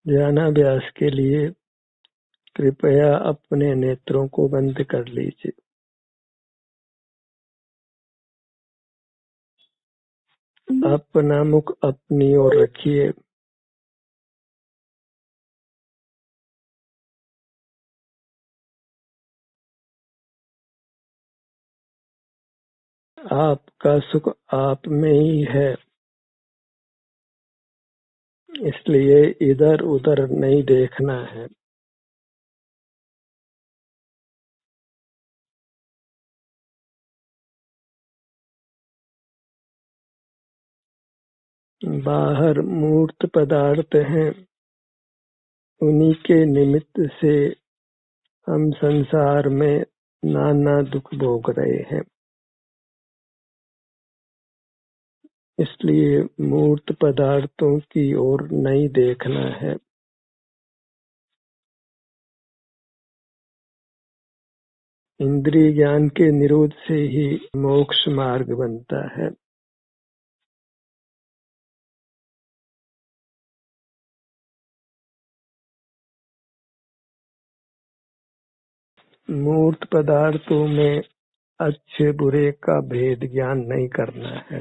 ध्यानाभ्यास के लिए कृपया अपने नेत्रों को बंद कर लीजिए। अपना मुख अपनी ओर रखिए। आपका सुख आप में ही है, इसलिए इधर उधर नहीं देखना है। बाहर मूर्त पदार्थ हैं, उन्हीं के निमित्त से हम संसार में नाना दुख भोग रहे हैं। इसलिए मूर्त पदार्थों की ओर नहीं देखना है। इंद्रिय ज्ञान के निरोध से ही मोक्ष मार्ग बनता है। मूर्त पदार्थों में अच्छे बुरे का भेद ज्ञान नहीं करना है,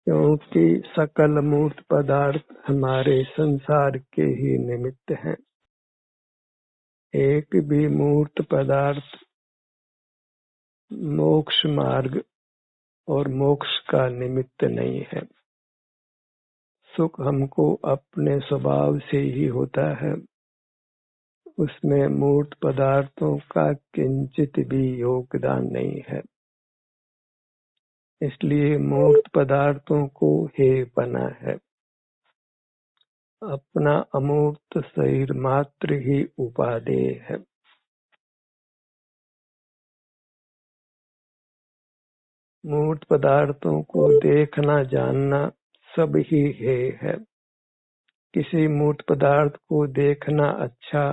क्योंकि सकल मूर्त पदार्थ हमारे संसार के ही निमित्त हैं। एक भी मूर्त पदार्थ मोक्ष मार्ग और मोक्ष का निमित्त नहीं है। सुख हमको अपने स्वभाव से ही होता है, उसमें मूर्त पदार्थों का किंचित भी योगदान नहीं है। इसलिए मूर्त पदार्थों को हे बना है। अपना अमूर्त शरीर मात्र ही उपादेय है। मूर्त पदार्थों को देखना जानना सब ही हे है। किसी मूर्त पदार्थ को देखना अच्छा,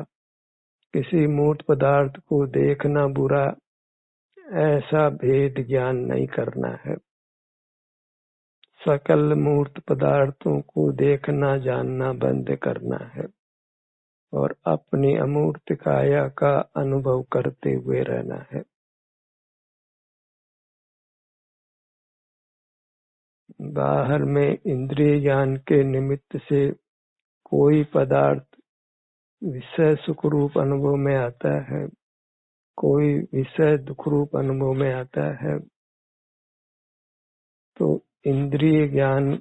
किसी मूर्त पदार्थ को देखना बुरा, ऐसा भेद ज्ञान नहीं करना है। सकल मूर्त पदार्थों को देखना जानना बंद करना है और अपनी अमूर्त काया का अनुभव करते हुए रहना है। बाहर में इंद्रिय ज्ञान के निमित्त से कोई पदार्थ विषय सुख रूप अनुभव में आता है, कोई विषय दुख रूप अनुभव में आता है, तो इंद्रिय ज्ञान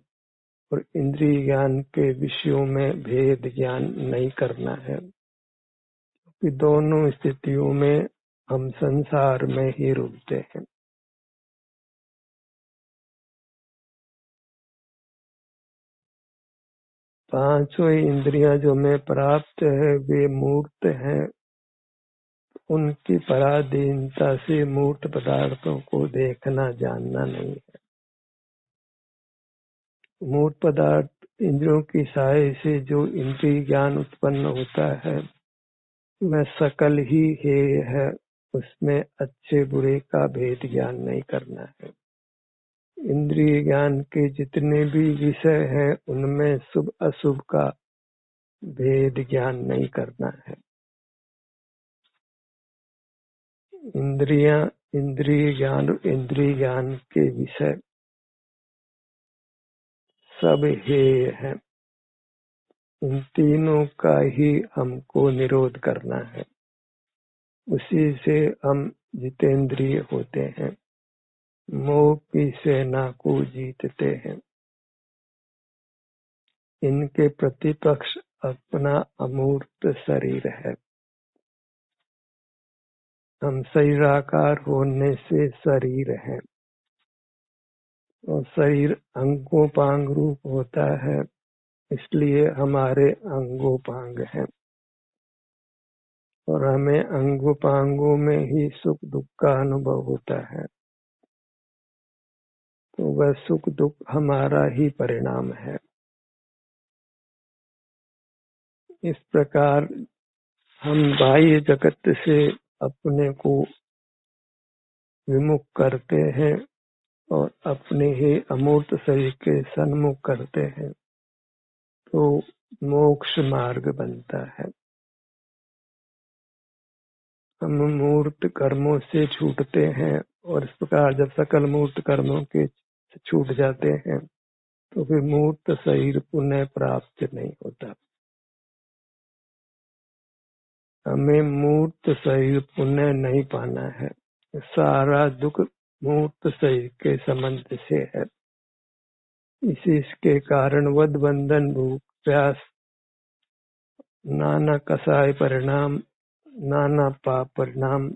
और इंद्रिय ज्ञान के विषयों में भेद ज्ञान नहीं करना है, क्योंकि दोनों स्थितियों में हम संसार में ही रुकते हैं। पांचों इंद्रियां जो में प्राप्त है वे मूर्त हैं। उनकी पराधीनता से मूर्त पदार्थों को देखना जानना नहीं है। मूर्त पदार्थ इंद्रियों की सहाय से जो इंद्रिय ज्ञान उत्पन्न होता है वह सकल ही हेय है, उसमें अच्छे बुरे का भेद ज्ञान नहीं करना है। इंद्रिय ज्ञान के जितने भी विषय हैं उनमें शुभ अशुभ का भेद ज्ञान नहीं करना है। इंद्रिय ज्ञान और इंद्रिय ज्ञान के विषय सब हेय है। इन तीनों का ही हमको निरोध करना है, उसी से हम जितेंद्रिय होते हैं, मोह की सेना को जीतते हैं। इनके प्रतिपक्ष अपना अमूर्त शरीर है। हम शरीराकार होने से शरीर है और शरीर अंगोपांग रूप होता है, इसलिए हमारे अंगोपांग हैं और हमें अंगोपांगों में ही सुख दुख का अनुभव होता है, तो वह सुख दुख हमारा ही परिणाम है। इस प्रकार हम बाह्य जगत से अपने को विमुख करते हैं और अपने ही अमूर्त शरीर के सन्मुख करते हैं, तो मोक्ष मार्ग बनता है। हम मूर्त कर्मों से छूटते हैं और इस प्रकार जब सकल मूर्त कर्मों के छूट जाते हैं तो फिर मूर्त शरीर पुनः प्राप्त नहीं होता। हमें मूर्त शरीर पुनः नहीं पाना है। सारा दुख मूर्त शरीर के संबंध से है। इसके कारण वध बंधन भूख प्यास नाना कसाय परिणाम नाना पाप परिणाम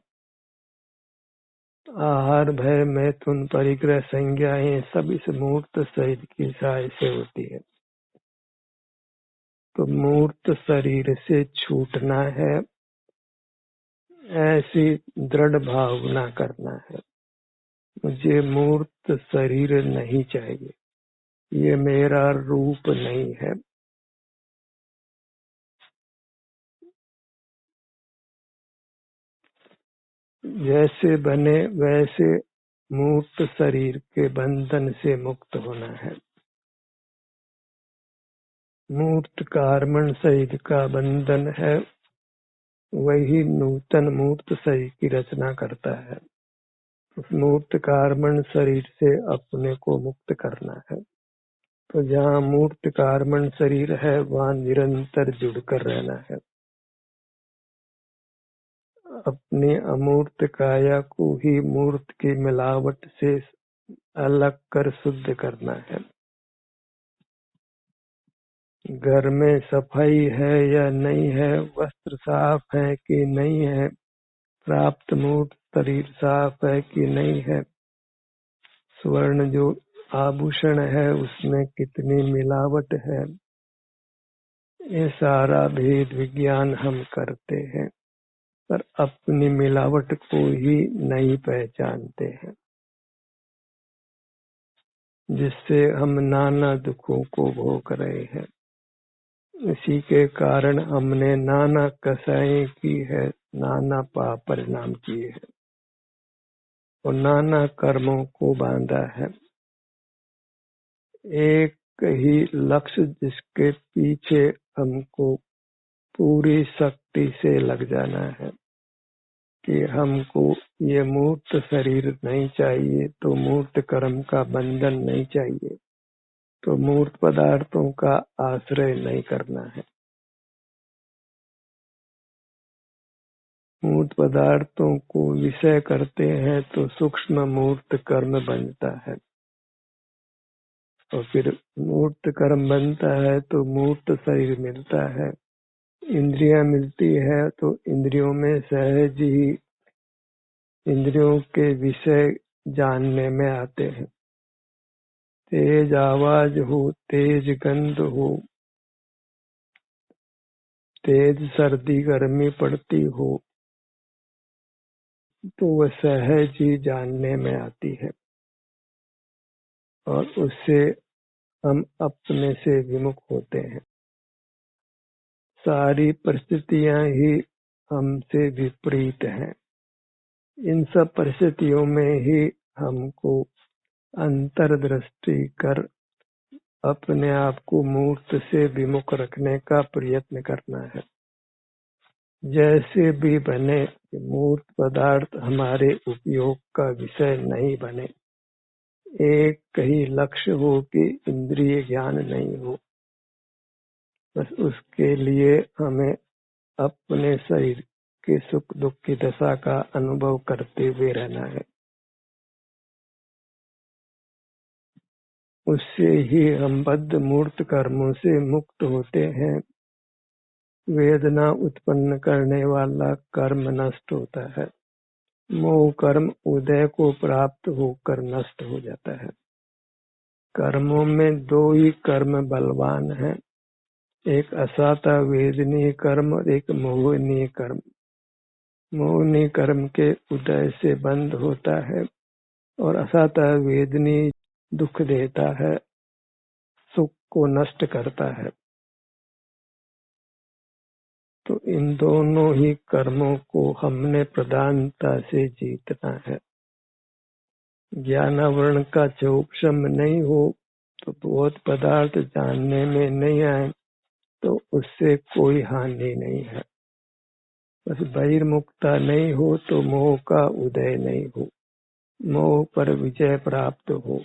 आहार भय मैथुन परिग्रह संज्ञाएं सब इस मूर्त शरीर की सहाय से होती है। तो मूर्त शरीर से छूटना है ऐसी दृढ़ भावना करना है। मुझे मूर्त शरीर नहीं चाहिए, ये मेरा रूप नहीं है। जैसे बने वैसे मूर्त शरीर के बंधन से मुक्त होना है। मूर्त कार्मण शरीर का बंधन है, वही नूतन मूर्त शरीर की रचना करता है। उस मूर्त कार्मण शरीर से अपने को मुक्त करना है। तो जहाँ मूर्त कार्मण शरीर है वहाँ निरंतर जुड़कर रहना है। अपनी अमूर्त काया को ही मूर्त की मिलावट से अलग कर शुद्ध करना है। घर में सफाई है या नहीं है, वस्त्र साफ है कि नहीं है, प्राप्त मूर्त शरीर साफ है कि नहीं है, स्वर्ण जो आभूषण है उसमें कितनी मिलावट है, ये सारा भेद विज्ञान हम करते हैं पर अपनी मिलावट को ही नहीं पहचानते हैं, जिससे हम नाना दुखों को भोग रहे हैं। इसी के कारण हमने नाना कसाई की है, नाना पाप परिणाम किए हैं और नाना कर्मों को बांधा है। एक ही लक्ष्य जिसके पीछे हमको पूरी शक्ति से लग जाना है कि हमको ये मूर्त शरीर नहीं चाहिए, तो मूर्त कर्म का बंधन नहीं चाहिए, तो मूर्त पदार्थों का आश्रय नहीं करना है। मूर्त पदार्थों को विषय करते हैं तो सूक्ष्म मूर्त कर्म बनता है और फिर मूर्त कर्म बनता है तो मूर्त शरीर मिलता है। इंद्रियां मिलती है तो इंद्रियों में सहज ही इंद्रियों के विषय जानने में आते हैं। तेज आवाज हो, तेज गंध हो, तेज सर्दी गर्मी पड़ती हो तो वह सहज ही जानने में आती है और उससे हम अपने से विमुख होते हैं। सारी परिस्थितियां ही हमसे विपरीत हैं। इन सब परिस्थितियों में ही हमको अंतर्दृष्टि कर अपने आप को मूर्त से विमुख रखने का प्रयत्न करना है। जैसे भी बने मूर्त पदार्थ हमारे उपयोग का विषय नहीं बने। एक ही लक्ष्य हो कि इंद्रिय ज्ञान नहीं हो, बस उसके लिए हमें अपने शरीर के सुख दुख की दशा का अनुभव करते हुए रहना है। उससे ही हम बद्ध मूर्त कर्मों से मुक्त होते हैं। वेदना उत्पन्न करने वाला कर्म नष्ट होता है। मोह कर्म उदय को प्राप्त होकर नष्ट हो जाता है। कर्मों में दो ही कर्म बलवान हैं, एक असाता वेदनीय कर्म और एक मोहनीय कर्म। मोहनीय कर्म के उदय से बंद होता है और असाता वेदनीय दुख देता है, सुख को नष्ट करता है। तो इन दोनों ही कर्मों को हमने प्रधानता से जीतना है। ज्ञानावरण का चौक्षम नहीं हो तो बहुत पदार्थ जानने में नहीं आए तो उससे कोई हानि नहीं है। बस बहिर्मुखता नहीं हो तो मोह का उदय नहीं हो, मोह पर विजय प्राप्त हो,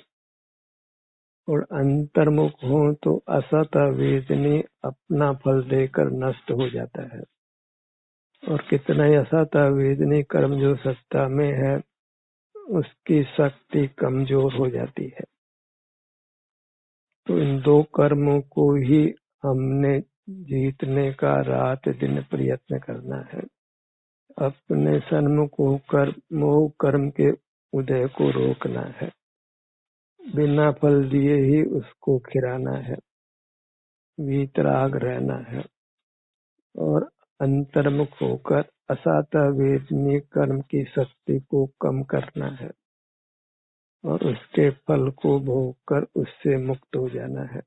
और अंतर्मुख हो तो असत वेदनी अपना फल देकर नष्ट हो जाता है। और कितना ही असत वेदनी कर्म जो सत्ता में है उसकी शक्ति कमजोर हो जाती है। तो इन दो कर्मों को ही हमने जीतने का रात दिन प्रयत्न करना है। अपने सन्मुख होकर मोह कर्म के उदय को रोकना है, बिना फल दिए ही उसको खिराना है, वीतराग रहना है, और अंतर्मुख होकर असाता वेदनी कर्म की शक्ति को कम करना है और उसके फल को भोगकर उससे मुक्त हो जाना है।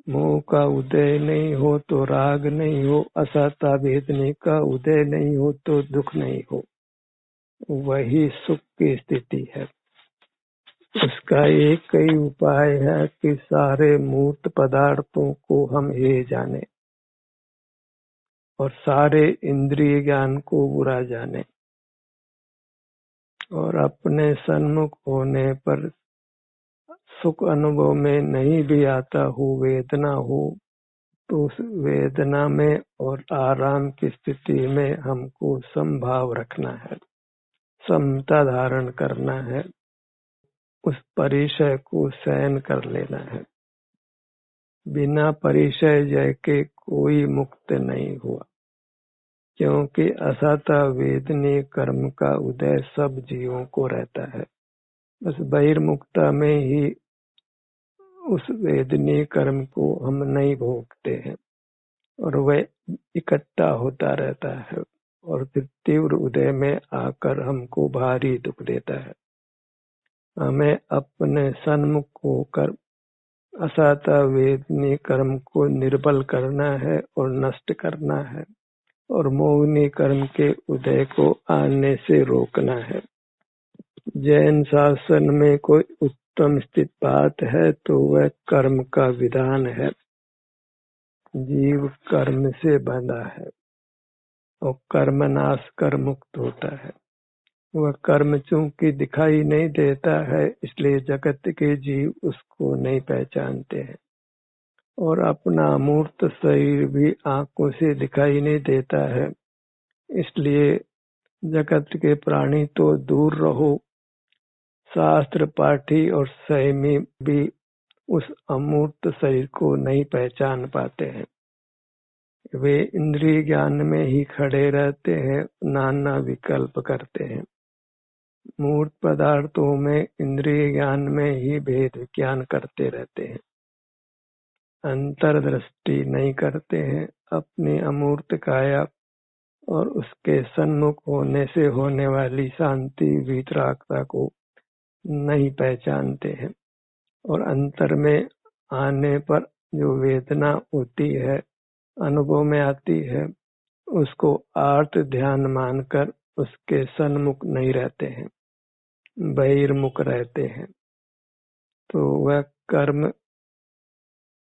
मोह का उदय नहीं हो तो राग नहीं हो, असाता वेदनी का उदय नहीं हो तो दुख नहीं हो, वही सुख की स्थिति है। उसका एक ही उपाय है कि सारे मूर्त पदार्थों को हम हे जाने और सारे इंद्रिय ज्ञान को बुरा जाने, और अपने सन्मुख होने पर सुख अनुभव में नहीं भी आता हो, वेदना हो, तो उस वेदना में और आराम की स्थिति में हमको समभाव रखना है, समता धारण करना है, उस परिचय को सहन कर लेना है। बिना परिचय जय के कोई मुक्त नहीं हुआ, क्योंकि असता वेदनी कर्म का उदय सब जीवों को रहता है। बस बहिर्मुखता में ही उस वेदनी कर्म को हम नहीं भोगते हैं और वह इकट्ठा होता रहता है और फिर तीव्र उदय में आकर हमको भारी दुख देता है। हमें अपने सन्मुख होकर असाता वेदनी कर्म को निर्बल करना है और नष्ट करना है, और मोहिनी कर्म के उदय को आने से रोकना है। जैन शासन में कोई उत्तम स्थित बात है तो वह कर्म का विधान है। जीव कर्म से बंधा है और कर्म नाश कर मुक्त होता है। वह कर्म चूंकि दिखाई नहीं देता है, इसलिए जगत के जीव उसको नहीं पहचानते हैं, और अपना अमूर्त शरीर भी आंखों से दिखाई नहीं देता है, इसलिए जगत के प्राणी तो दूर रहो, शास्त्र पाठी और संयमी भी उस अमूर्त शरीर को नहीं पहचान पाते हैं। वे इंद्रिय ज्ञान में ही खड़े रहते हैं, नाना विकल्प करते हैं। मूर्त पदार्थों में इंद्रिय ज्ञान में ही भेद ज्ञान करते रहते हैं, अंतर्दृष्टि नहीं करते हैं। अपनी अमूर्त काया और उसके सन्मुख होने से होने वाली शांति वीतरागता को नहीं पहचानते हैं, और अंतर में आने पर जो वेदना होती है, अनुभव में आती है, उसको आर्त ध्यान मानकर उसके सन्मुख नहीं रहते हैं, बहिर्मुख रहते हैं, तो वह कर्म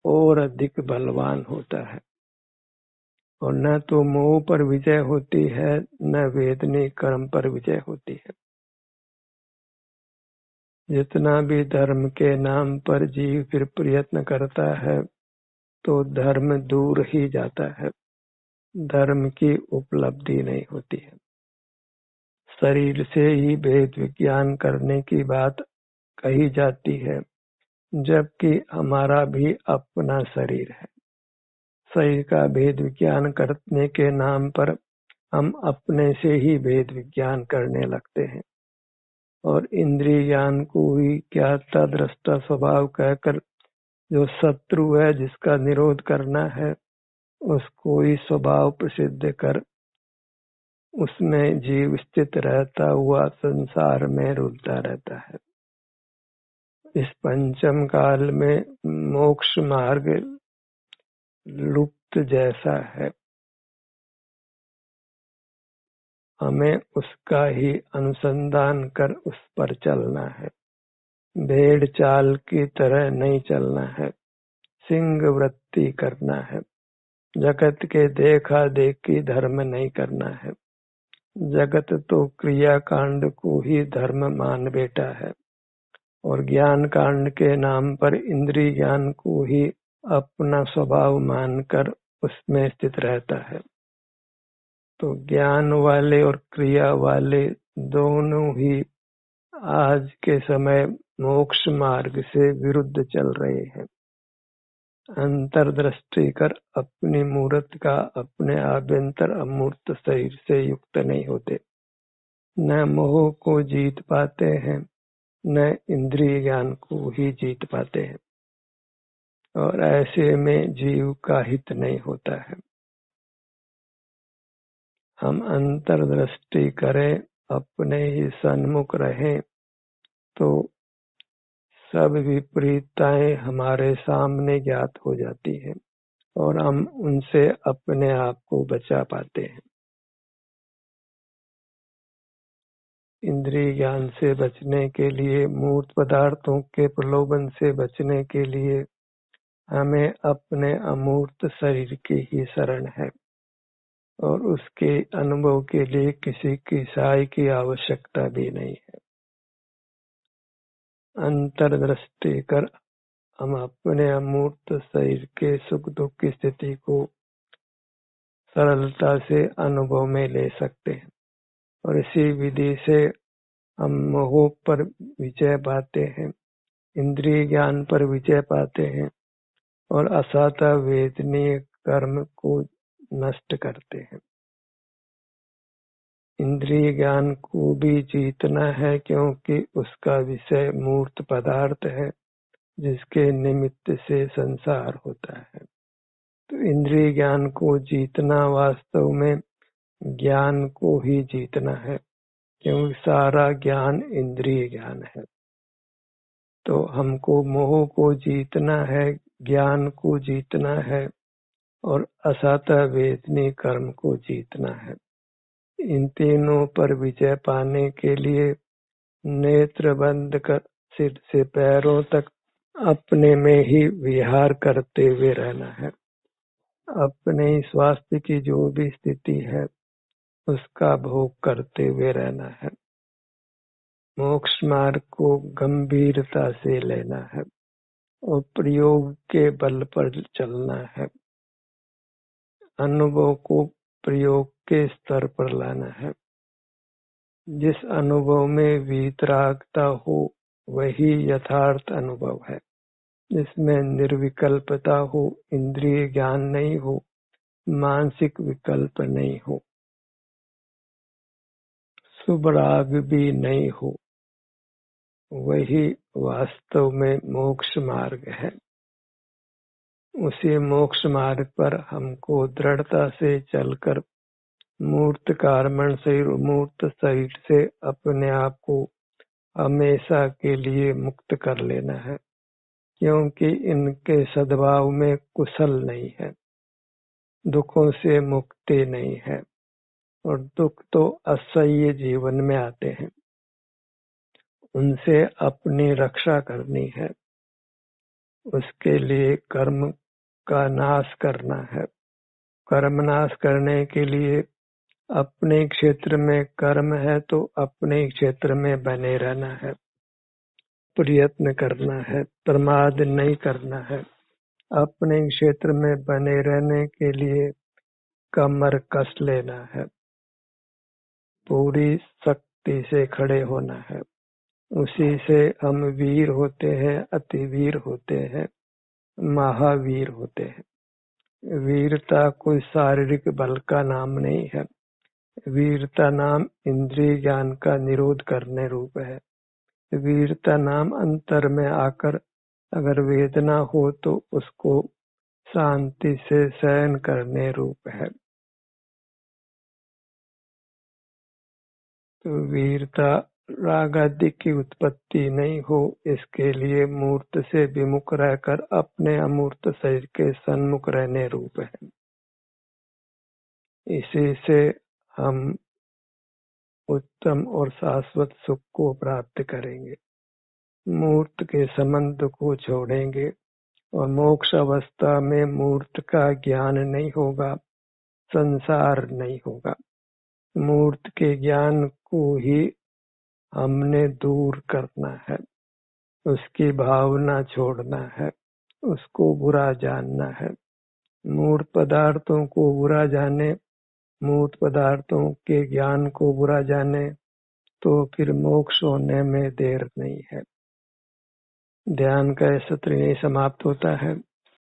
और अधिक बलवान होता है, और न तो मोह पर विजय होती है, न वेदनी कर्म पर विजय होती है। जितना भी धर्म के नाम पर जीव फिर प्रयत्न करता है तो धर्म दूर ही जाता है, धर्म की उपलब्धि नहीं होती है। शरीर से ही भेद विज्ञान करने की बात कही जाती है, जबकि हमारा भी अपना शरीर है। शरीर का भेद विज्ञान करने के नाम पर हम अपने से ही भेद विज्ञान करने लगते हैं, और इंद्रिय ज्ञान को ही ज्ञाता दृष्टा स्वभाव कहकर जो शत्रु है, जिसका निरोध करना है, उसको ही स्वभाव प्रसिद्ध कर उसमें जीव स्थित रहता हुआ संसार में रुलता रहता है। इस पंचम काल में मोक्ष मार्ग लुप्त जैसा है, हमें उसका ही अनुसंधान कर उस पर चलना है। भेड़ चाल की तरह नहीं चलना है, सिंह वृत्ति करना है। जगत के देखा देखी धर्म नहीं करना है। जगत तो क्रिया कांड को ही धर्म मान बैठा है और ज्ञान कांड के नाम पर इंद्रिय ज्ञान को ही अपना स्वभाव मानकर उसमें स्थित रहता है। तो ज्ञान वाले और क्रिया वाले दोनों ही आज के समय मोक्ष मार्ग से विरुद्ध चल रहे हैं। अंतर्दृष्टि कर अपनी मूर्त का अपने आभ्यंतर अमूर्त शरीर से युक्त नहीं होते, न मोह को जीत पाते हैं, न इंद्रिय ज्ञान को ही जीत पाते हैं, और ऐसे में जीव का हित नहीं होता है। हम अंतर्दृष्टि करें, अपने ही सन्मुख रहें, तो सब विपरीतताएं हमारे सामने ज्ञात हो जाती है और हम उनसे अपने आप को बचा पाते हैं। इंद्रिय ज्ञान से बचने के लिए, मूर्त पदार्थों के प्रलोभन से बचने के लिए हमें अपने अमूर्त शरीर की ही शरण है और उसके अनुभव के लिए किसी की सहाय की आवश्यकता भी नहीं है। अंतर्दृष्टि कर हम अपने अमूर्त शरीर के सुख दुख की स्थिति को सरलता से अनुभव में ले सकते हैं और इसी विधि से हम मोह पर विजय पाते हैं, इंद्रिय ज्ञान पर विजय पाते हैं और असाता वेदनीय कर्म को नष्ट करते हैं। इंद्रिय ज्ञान को भी जीतना है क्योंकि उसका विषय मूर्त पदार्थ है जिसके निमित्त से संसार होता है। तो इंद्रिय ज्ञान को जीतना वास्तव में ज्ञान को ही जीतना है क्योंकि सारा ज्ञान इंद्रिय ज्ञान है। तो हमको मोह को जीतना है, ज्ञान को जीतना है और असाता वेदनी कर्म को जीतना है। इन तीनों पर विजय पाने के लिए नेत्र बंद कर सिर से पैरों तक अपने में ही विहार करते हुए रहना है। अपने स्वास्थ्य की जो भी स्थिति है उसका भोग करते हुए रहना है। मोक्ष मार्ग को गंभीरता से लेना है और प्रयोग के बल पर चलना है। अनुभव को प्रयोग के स्तर पर लाना है। जिस अनुभव में वीतरागता हो वही यथार्थ अनुभव है, जिसमें निर्विकल्पता हो, इंद्रिय ज्ञान नहीं हो, मानसिक विकल्प नहीं हो, शुभ राग भी नहीं हो, वही वास्तव में मोक्ष मार्ग है। उसी मोक्ष मार्ग पर हमको दृढ़ता से चलकर मूर्त कर्मण से मूर्त शरीर से अपने आप को हमेशा के लिए मुक्त कर लेना है क्योंकि इनके सद्भाव में कुशल नहीं है, दुखों से मुक्ति नहीं है और दुख तो असह्य जीवन में आते हैं, उनसे अपनी रक्षा करनी है। उसके लिए कर्म का नाश करना है। कर्म नाश करने के लिए अपने क्षेत्र में कर्म है तो अपने क्षेत्र में बने रहना है, प्रयत्न करना है, प्रमाद नहीं करना है। अपने क्षेत्र में बने रहने के लिए कमर कस लेना है, पूरी शक्ति से खड़े होना है। उसी से हम वीर होते हैं, अतिवीर होते हैं, महावीर होते हैं। वीरता कोई शारीरिक बल का नाम नहीं है, वीरता नाम इंद्रिय ज्ञान का निरोध करने रूप है। वीरता नाम अंतर में आकर अगर वेदना हो तो उसको शांति से सहन करने रूप है। तो वीरता राग आदि की उत्पत्ति नहीं हो, इसके लिए मूर्त से विमुख रहकर अपने अमूर्त शरीर के सन्मुख रहने रूप है। इसी से हम उत्तम और शाश्वत सुख को प्राप्त करेंगे, मूर्त के संबंध को छोड़ेंगे और मोक्ष अवस्था में मूर्त का ज्ञान नहीं होगा, संसार नहीं होगा। मूर्त के ज्ञान को ही हमने दूर करना है, उसकी भावना छोड़ना है, उसको बुरा जानना है। मूर्त पदार्थों को बुरा जाने, मूर्त पदार्थों के ज्ञान को बुरा जाने तो फिर मोक्ष होने में देर नहीं है। ध्यान का सत्र यही समाप्त होता है।